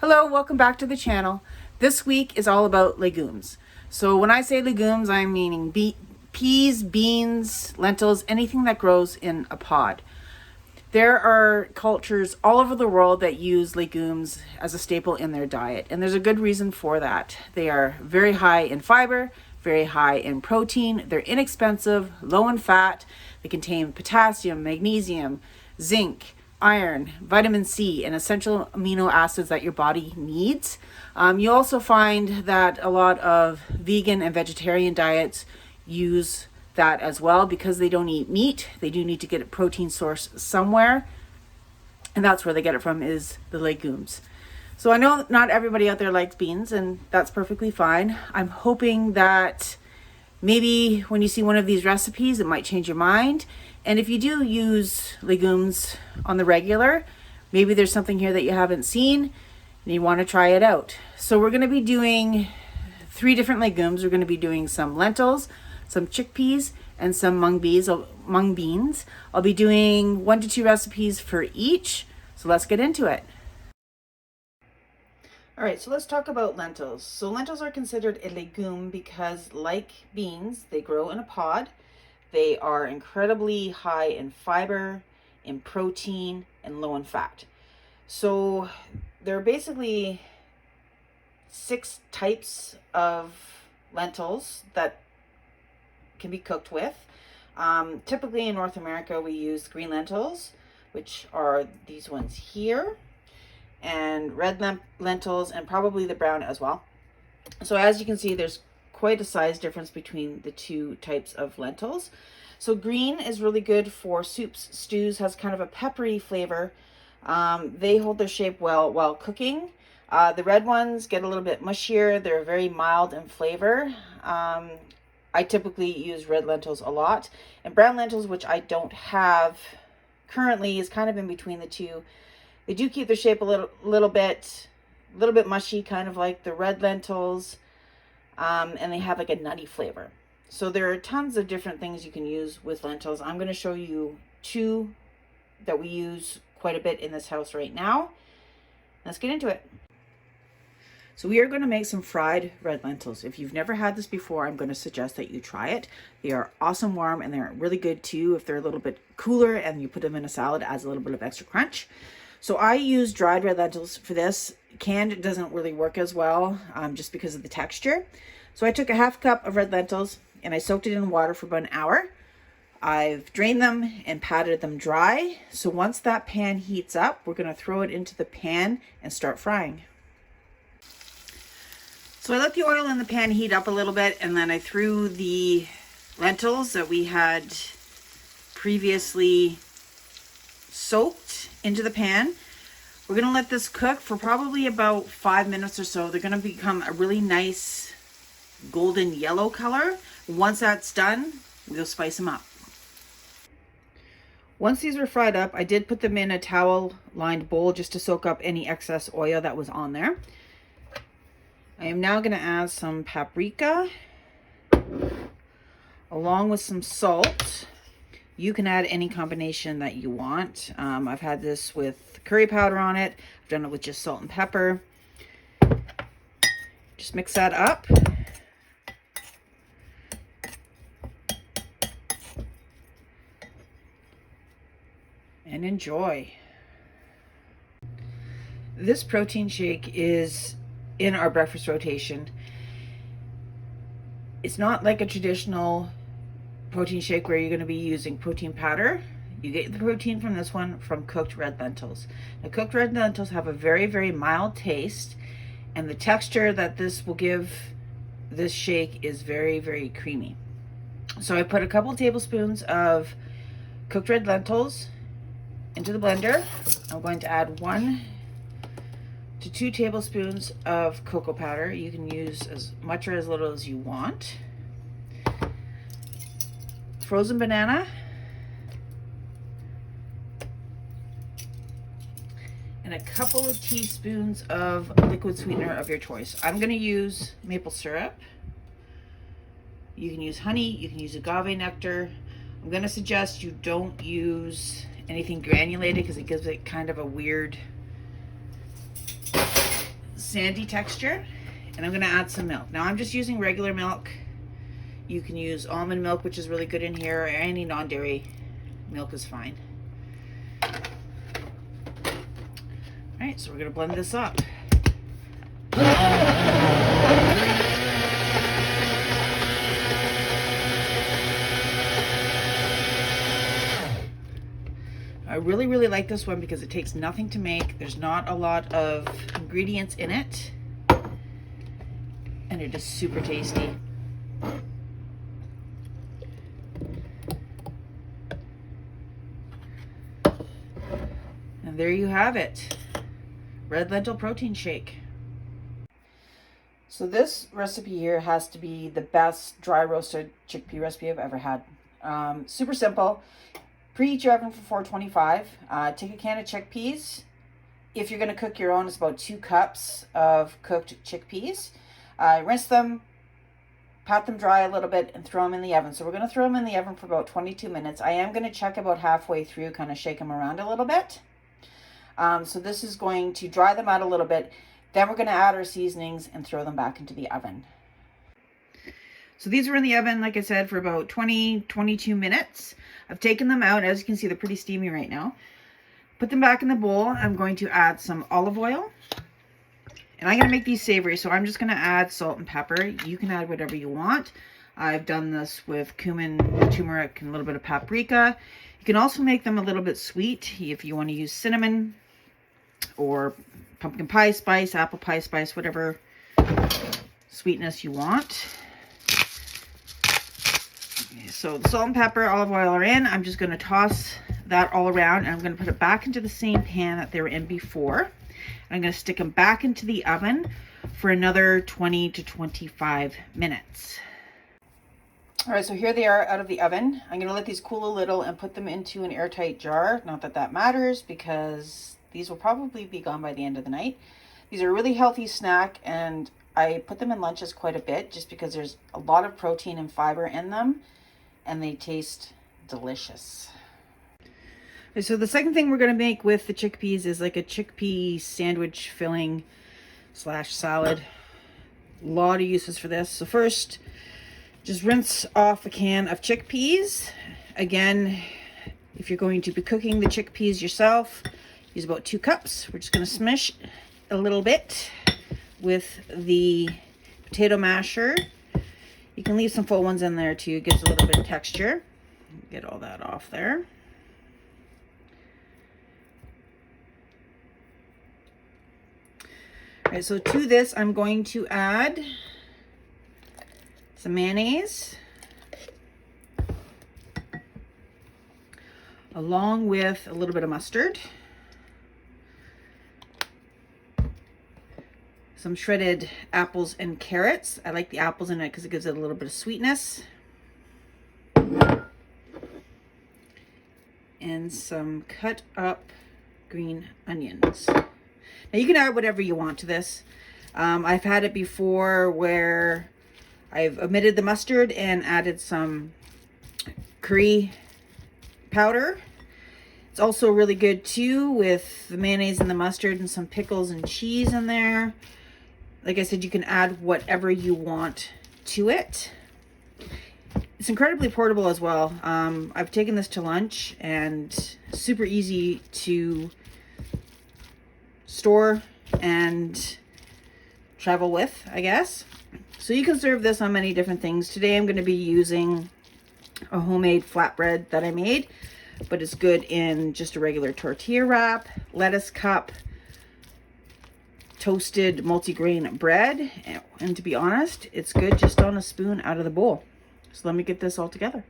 Hello, welcome back to the channel. This week is all about legumes. So when I say legumes, I'm meaning peas, beans, lentils, anything that grows in a pod. There are cultures all over the world that use legumes as a staple in their diet, and there's a good reason for that. They are very high in fiber, very high in protein, they're inexpensive, low in fat, they contain potassium, magnesium, zinc, iron, vitamin C, and essential amino acids that your body needs. You also find that a lot of vegan and vegetarian diets use that as well because they don't eat meat. They do need to get a protein source somewhere, and that's where they get it from, is the legumes. So I know not everybody out there likes beans, and that's perfectly fine. I'm hoping that maybe when you see one of these recipes, it might change your mind. And if you do use legumes on the regular, maybe there's something here that you haven't seen and you want to try it out. So we're going to be doing 3 different legumes. We're going to be doing some lentils, some chickpeas, and some mung beans. I'll be doing 1 to 2 recipes for each. So let's get into it. All right, so let's talk about lentils. So lentils are considered a legume because, like beans, they grow in a pod. They are incredibly high in fiber, in protein, and low in fat. So there are basically 6 types of lentils that can be cooked with. Typically in North America, we use green lentils, which are these ones here, and red lentils, and probably the brown as well. So as you can see, there's quite a size difference between the 2 types of lentils. So green is really good for soups, stews, has kind of a peppery flavor. They hold their shape well while cooking. The red ones get a little bit mushier. They're very mild in flavor. I typically use red lentils a lot. And brown lentils, which I don't have currently, is kind of in between the 2. They do keep their shape a little bit mushy, kind of like the red lentils, and they have like a nutty flavor. So there are tons of different things you can use with lentils. I'm going to show you 2 that we use quite a bit in this house right now. Let's get into it. So we are going to make some fried red lentils. If you've never had this before, I'm going to suggest that you try it. They are awesome warm, and they're really good too if they're a little bit cooler and you put them in a salad. It adds a little bit of extra crunch. So I use dried red lentils for this. Canned doesn't really work as well, just because of the texture. So I took a half cup of red lentils and I soaked it in water for about an hour. I've drained them and patted them dry. So once that pan heats up, we're going to throw it into the pan and start frying. So I let the oil in the pan heat up a little bit, and then I threw the lentils that we had previously soaked into the pan. We're going to let this cook for probably about 5 minutes or so. They're going to become a really nice golden yellow color. Once that's done, we'll spice them up. Once these were fried up, I did put them in a towel-lined bowl just to soak up any excess oil that was on there. I am now going to add some paprika along with some salt. You can add any combination that you want. I've had this with curry powder on it. I've done it with just salt and pepper. Just mix that up. And enjoy. This protein shake is in our breakfast rotation. It's not like a traditional protein shake where you're going to be using protein powder. You get the protein from this one from cooked red lentils. Now, cooked red lentils have a very, very mild taste, and the texture that this will give this shake is very, very creamy. So I put a couple tablespoons of cooked red lentils into the blender. I'm going to add 1 to 2 tablespoons of cocoa powder. You can use as much or as little as you want. Frozen banana, and a couple of teaspoons of liquid sweetener of your choice. I'm going to use maple syrup. You can use honey, you can use agave nectar. I'm going to suggest you don't use anything granulated because it gives it kind of a weird sandy texture, and I'm gonna add some milk. Now I'm just using regular milk. You can use almond milk, which is really good in here, or any non-dairy milk is fine. All right, so we're gonna blend this up. I really, really like this one because it takes nothing to make. There's not a lot of ingredients in it, and it is super tasty. And there you have it, red lentil protein shake. So this recipe here has to be the best dry roasted chickpea recipe I've ever had. Super simple. Preheat your oven for 425. Take a can of chickpeas. If you're going to cook your own, it's about 2 cups of cooked chickpeas. Rinse them, pat them dry a little bit, and throw them in the oven. So we're going to throw them in the oven for about 22 minutes. I am going to check about halfway through, kind of shake them around a little bit. So this is going to dry them out a little bit. Then we're going to add our seasonings and throw them back into the oven. So these were in the oven, like I said, for about 22 minutes. I've taken them out. As you can see, they're pretty steamy right now. Put them back in the bowl. I'm going to add some olive oil. And I'm going to make these savory, so I'm just going to add salt and pepper. You can add whatever you want. I've done this with cumin, turmeric, and a little bit of paprika. You can also make them a little bit sweet if you want to use cinnamon or pumpkin pie spice, apple pie spice, whatever sweetness you want. So the salt and pepper, olive oil are in. I'm just going to toss that all around, and I'm going to put it back into the same pan that they were in before. I'm going to stick them back into the oven for another 20 to 25 minutes. All right, so here they are out of the oven. I'm going to let these cool a little and put them into an airtight jar. Not that that matters, because these will probably be gone by the end of the night. These are a really healthy snack, and I put them in lunches quite a bit just because there's a lot of protein and fiber in them, and they taste delicious. So the second thing we're going to make with the chickpeas is like a chickpea sandwich filling slash salad. A lot of uses for this. So first, just rinse off a can of chickpeas. Again, if you're going to be cooking the chickpeas yourself, use about 2 cups. We're just going to smash a little bit with the potato masher. You can leave some full ones in there too. It gives a little bit of texture. Get all that off there. All right, so to this, I'm going to add some mayonnaise, along with a little bit of mustard, some shredded apples and carrots. I like the apples in it because it gives it a little bit of sweetness. And some cut up green onions. Now you can add whatever you want to this. I've had it before where I've omitted the mustard and added some curry powder. It's also really good too with the mayonnaise and the mustard and some pickles and cheese in there. Like I said, you can add whatever you want to it. It's incredibly portable as well. I've taken this to lunch, and super easy to store and travel with, I guess. So you can serve this on many different things. Today I'm going to be using a homemade flatbread that I made, but it's good in just a regular tortilla wrap, lettuce cup, toasted multigrain bread, and to be honest, it's good just on a spoon out of the bowl. So let me get this all together.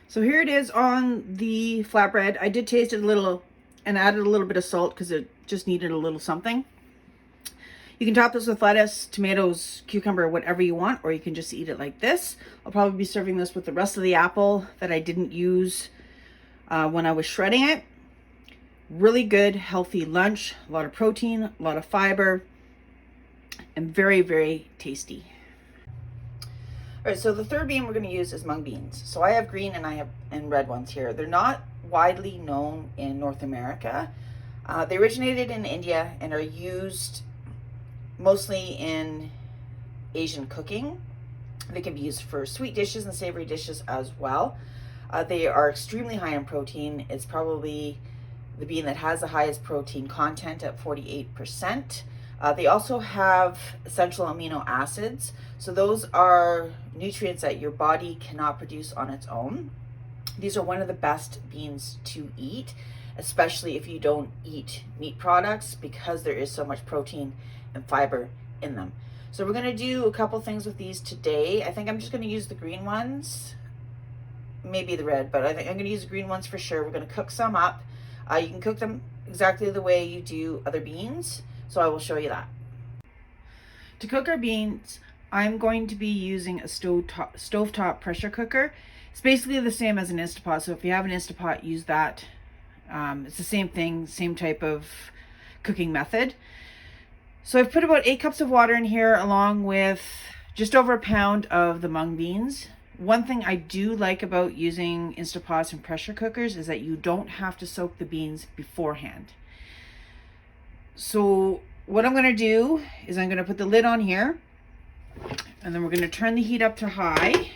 So here it is on the flatbread. I did taste it a little and added a little bit of salt because it just needed a little something. You can top this with lettuce, tomatoes, cucumber, whatever you want, or you can just eat it like this. I'll probably be serving this with the rest of the apple that I didn't use when I was shredding it. Really good, healthy lunch, a lot of protein, a lot of fiber, and very, very tasty. All right, so the third bean we're going to use is mung beans. So I have green and I have red ones here. They're not widely known in North America. They originated in India and are used mostly in Asian cooking. They can be used for sweet dishes and savory dishes as well. They are extremely high in protein. It's probably the bean that has the highest protein content at 48%. They also have essential amino acids. So those are nutrients that your body cannot produce on its own. These are one of the best beans to eat, especially if you don't eat meat products, because there is so much protein and fiber in them. So we're gonna do a couple things with these today. I think I'm just gonna use the green ones, maybe the red, but I think I'm gonna use the green ones for sure. We're gonna cook some up. You can cook them exactly the way you do other beans, so I will show you that. To cook our beans, I'm going to be using a stovetop pressure cooker. It's basically the same as an Instapot, so if you have an Instapot, use that. It's the same thing, same type of cooking method. So I've put about 8 cups of water in here, along with just over a pound of the mung beans. One thing I do like about using Instapots and pressure cookers is that you don't have to soak the beans beforehand. So what I'm gonna do is I'm gonna put the lid on here, and then we're gonna turn the heat up to high.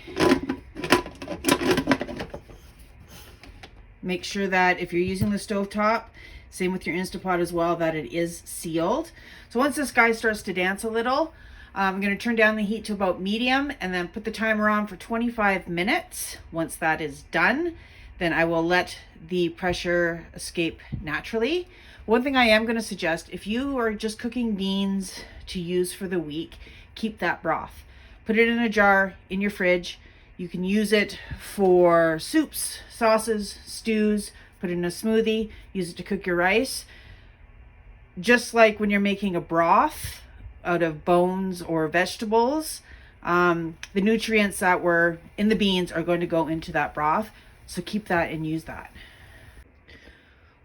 Make sure that if you're using the stovetop, same with your Instapot as well, that it is sealed. So once this guy starts to dance a little, I'm going to turn down the heat to about medium and then put the timer on for 25 minutes. Once that is done, then I will let the pressure escape naturally. One thing I am going to suggest, if you are just cooking beans to use for the week, keep that broth. Put it in a jar in your fridge. You can use it for soups, sauces, stews, put it in a smoothie, use it to cook your rice. Just like when you're making a broth out of bones or vegetables, the nutrients that were in the beans are going to go into that broth. So keep that and use that.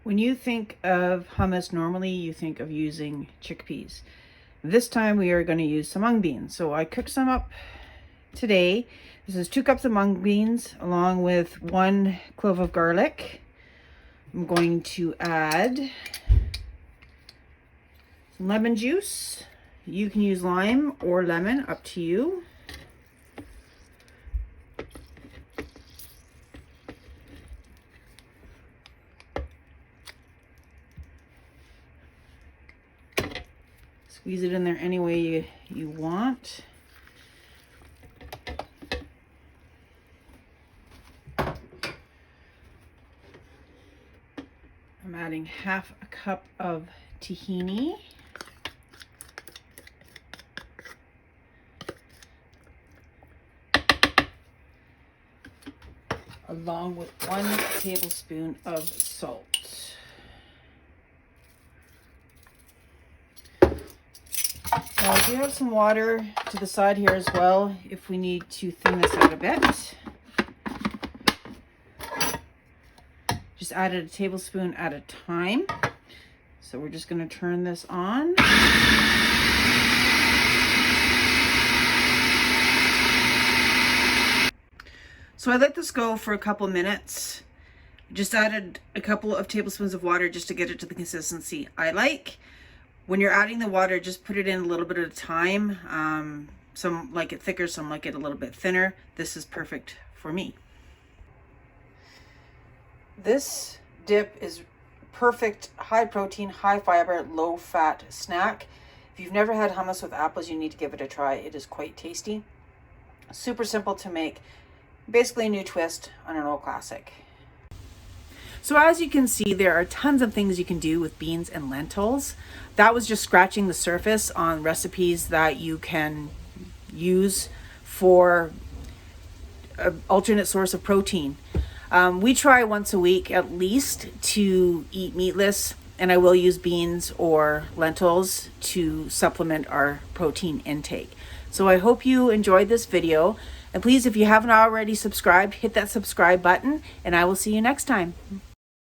When you think of hummus, normally you think of using chickpeas. This time we are going to use some mung beans. So I cooked some up today. This is 2 cups of mung beans along with 1 clove of garlic. I'm going to add some lemon juice. You can use lime or lemon, up to you. Squeeze it in there any way you want. I'm adding half a cup of tahini. Along with 1 tablespoon of salt. Now I do have some water to the side here as well if we need to thin this out a bit. Just added a tablespoon at a time. So we're just going to turn this on. So I let this go for a couple minutes. Just added a couple of tablespoons of water just to get it to the consistency I like. When you're adding the water, just put it in a little bit at a time. Some like it thicker, some like it a little bit thinner. This is perfect for me. This dip is perfect, high protein, high fiber, low fat snack. If you've never had hummus with apples, you need to give it a try. It is quite tasty. Super simple to make. Basically a new twist on an old classic. So as you can see, there are tons of things you can do with beans and lentils. That was just scratching the surface on recipes that you can use for an alternate source of protein. We try once a week at least to eat meatless, and I will use beans or lentils to supplement our protein intake. So I hope you enjoyed this video. And please, if you haven't already subscribed, hit that subscribe button, and I will see you next time.